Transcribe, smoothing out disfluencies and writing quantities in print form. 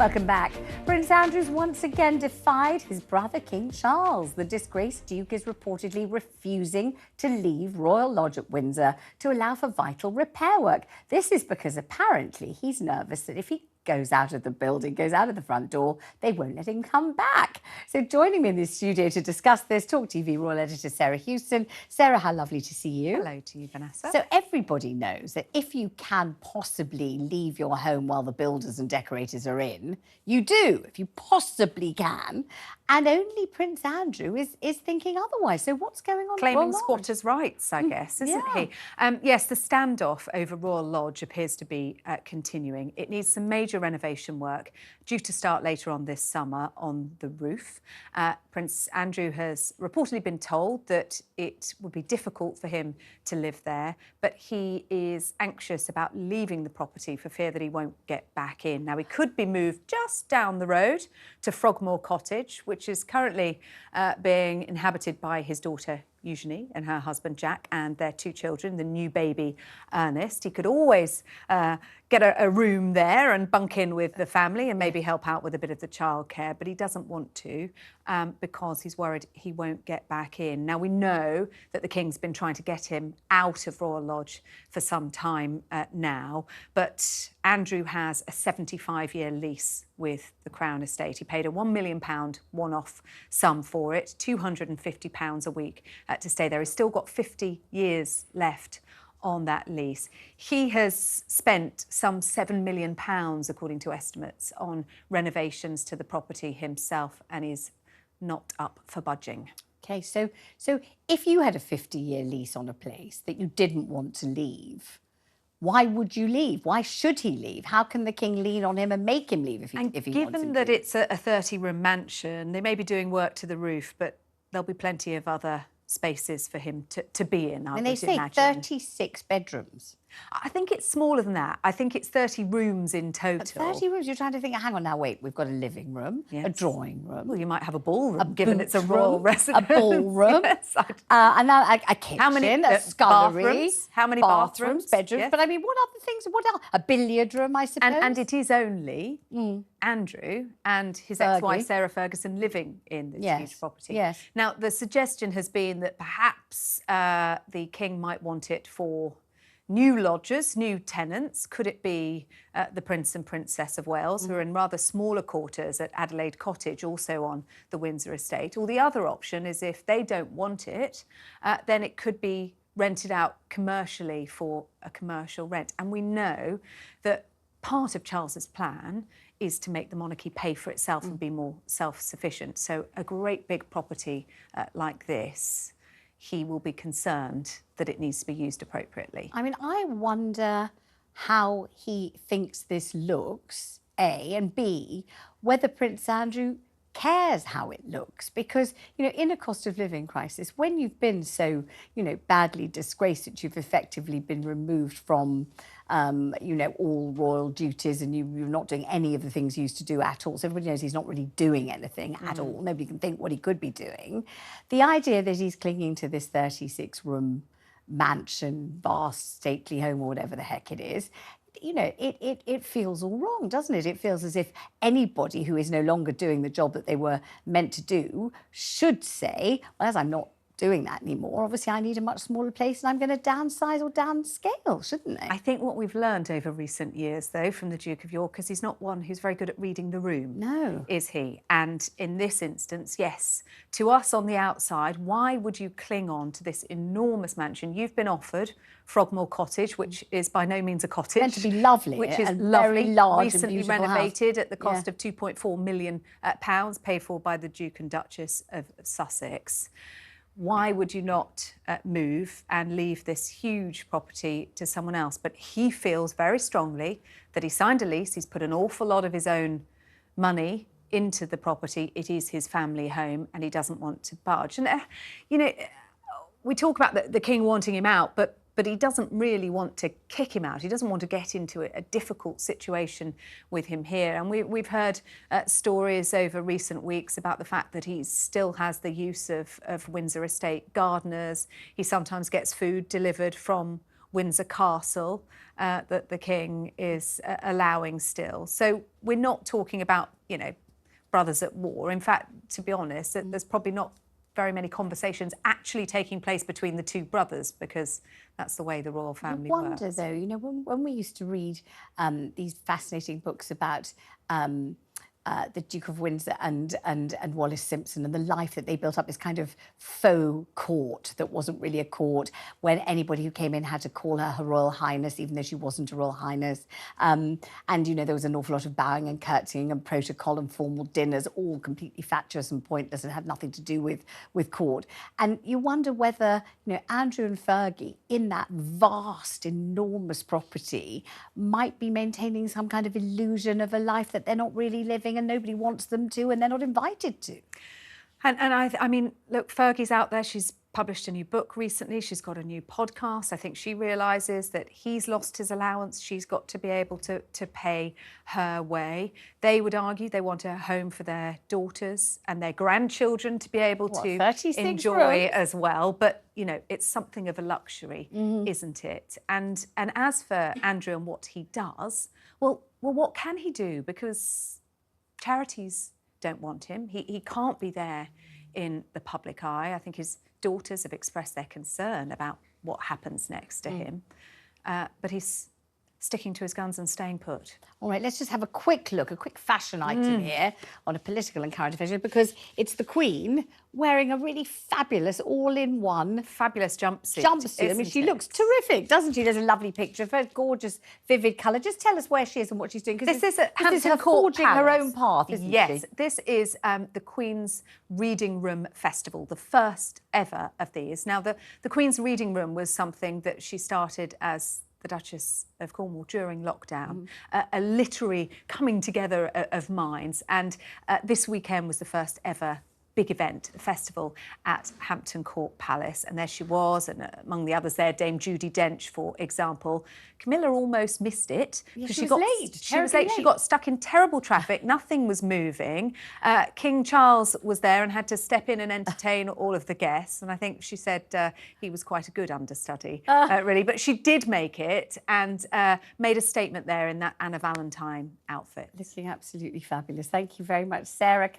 Welcome back. Prince Andrew's once again defied his brother King Charles. The disgraced Duke is reportedly refusing to leave Royal Lodge at Windsor to allow for vital repair work. This is because apparently he's nervous that if he goes out of the building, goes out of the front door, they won't let him come back. So joining me in this studio to discuss this, TalkTV Royal Editor Sarah Hewson. Sarah, how lovely to see you. Hello to you, Vanessa. So everybody knows that if you can possibly leave your home while the builders and decorators are in, you do, if you possibly can. And only Prince Andrew is thinking otherwise. So what's going on? Claiming squatters' rights, I guess, isn't he? Yes, the standoff over Royal Lodge appears to be continuing. It needs some major renovation work due to start later on this summer on the roof. Prince Andrew has reportedly been told that it would be difficult for him to live there, but he is anxious about leaving the property for fear that he won't get back in. Now, he could be moved just down the road to Frogmore Cottage, which is currently being inhabited by his daughter Eugenie and her husband Jack and their two children, the new baby Ernest. He could always get a room there and bunk in with the family and maybe help out with a bit of the childcare, but he doesn't want to because he's worried he won't get back in. Now, we know that the King's been trying to get him out of Royal Lodge for some time now, but Andrew has a 75-year lease with the Crown Estate. He paid a £1 million one-off sum for it, £250 a week to stay there. He's still got 50 years left on that lease. He has spent some £7 million, according to estimates, on renovations to the property himself, and is not up for budging. OK, so if you had a 50-year lease on a place that you didn't want to leave, why would you leave? Why should he leave? How can the King lean on him and make him leave if he wants him to? Given that it's a 30-room mansion, they may be doing work to the roof, but there'll be plenty of other spaces for him to be in, I would imagine. And they say 36 bedrooms. I think it's smaller than that. I think it's 30 rooms in total. But 30 rooms, you're trying to think, hang on now, wait, we've got a living room, a drawing room. Well, you might have a ballroom, given it's a royal residence. A ballroom, yes, and now a kitchen, a scullery. Bathrooms? How many bathrooms? Bedrooms. Yes. But I mean, what other things? What else? A billiard room, I suppose. And it is only Andrew and his ex-wife, Sarah Ferguson, living in this huge property. Yes. Now, the suggestion has been that perhaps the King might want it for new lodgers, new tenants. Could it be the Prince and Princess of Wales, who are in rather smaller quarters at Adelaide Cottage, also on the Windsor estate? Or the other option is if they don't want it, then it could be rented out commercially for a commercial rent. And we know that part of Charles's plan is to make the monarchy pay for itself and be more self-sufficient. So a great big property like this, he will be concerned that it needs to be used appropriately. I mean, I wonder how he thinks this looks, A, and B, whether Prince Andrew cares how it looks. Because, you know, in a cost of living crisis, when you've been so, you know, badly disgraced that you've effectively been removed from, you know, all royal duties and you're not doing any of the things you used to do at all. So everybody knows he's not really doing anything at all. Nobody can think what he could be doing. The idea that he's clinging to this 36-room mansion, vast, stately home or whatever the heck it is, you know, it feels all wrong, doesn't it? It feels as if anybody who is no longer doing the job that they were meant to do should say, well, as I'm not doing that anymore, obviously I need a much smaller place and I'm going to downsize or downscale, shouldn't they? I think what we've learned over recent years, though, from the Duke of York, is he's not one who's very good at reading the room. No. Is he? And in this instance, yes, to us on the outside, why would you cling on to this enormous mansion? You've been offered Frogmore Cottage, which is by no means a cottage. Meant to be lovely. Which is lovely, very large recently and beautiful renovated house. At the cost of £2.4 million, paid for by the Duke and Duchess of Sussex. Why would you not move and leave this huge property to someone else? But he feels very strongly that he signed a lease, he's put an awful lot of his own money into the property, it is his family home, and he doesn't want to budge. And, you know, we talk about the King wanting him out, but he doesn't really want to kick him out. He doesn't want to get into a difficult situation with him here. And we've heard stories over recent weeks about the fact that he still has the use of Windsor Estate gardeners. He sometimes gets food delivered from Windsor Castle that the king is allowing still. So we're not talking about, you know, brothers at war. In fact, to be honest, there's probably not very many conversations actually taking place between the two brothers, because that's the way the royal family works. I wonder, though, you know, when we used to read these fascinating books about the Duke of Windsor and Wallis Simpson and the life that they built up, this kind of faux court that wasn't really a court, when anybody who came in had to call her Her Royal Highness, even though she wasn't a Royal Highness. And, you know, there was an awful lot of bowing and curtsying and protocol and formal dinners, all completely fatuous and pointless and had nothing to do with court. And you wonder whether, you know, Andrew and Fergie, in that vast, enormous property, might be maintaining some kind of illusion of a life that they're not really living, and nobody wants them to, and they're not invited to. And I mean, look, Fergie's out there. She's published a new book recently. She's got a new podcast. I think she realises that he's lost his allowance. She's got to be able to pay her way. They would argue they want a home for their daughters and their grandchildren to be able to enjoy as well. But, you know, it's something of a luxury, isn't it? And as for Andrew and what he does, well, what can he do? Because charities don't want him. He can't be there in the public eye. I think his daughters have expressed their concern about what happens next to him. But he's sticking to his guns and staying put. All right, let's just have a quick look, a quick fashion item here on a political and current affairs, because it's the Queen wearing a really fabulous all-in-one... Fabulous jumpsuit. I mean, she looks terrific, doesn't she? There's a lovely picture of her, gorgeous, vivid colour. Just tell us where she is and what she's doing. This is at Hampton Court forging Palace. Her own path, isn't she? Yes, this is the Queen's Reading Room Festival, the first ever of these. Now, the Queen's Reading Room was something that she started as the Duchess of Cornwall during lockdown, a literary coming together of minds. And this weekend was the first ever big event, a festival at Hampton Court Palace. And there she was, and among the others there, Dame Judi Dench, for example. Camilla almost missed it. Yeah, she was late. She was late. She got stuck in terrible traffic. Nothing was moving. King Charles was there and had to step in and entertain all of the guests. And I think she said he was quite a good understudy, really. But she did make it and made a statement there in that Anna Valentine outfit. Looking absolutely fabulous. Thank you very much, Sarah.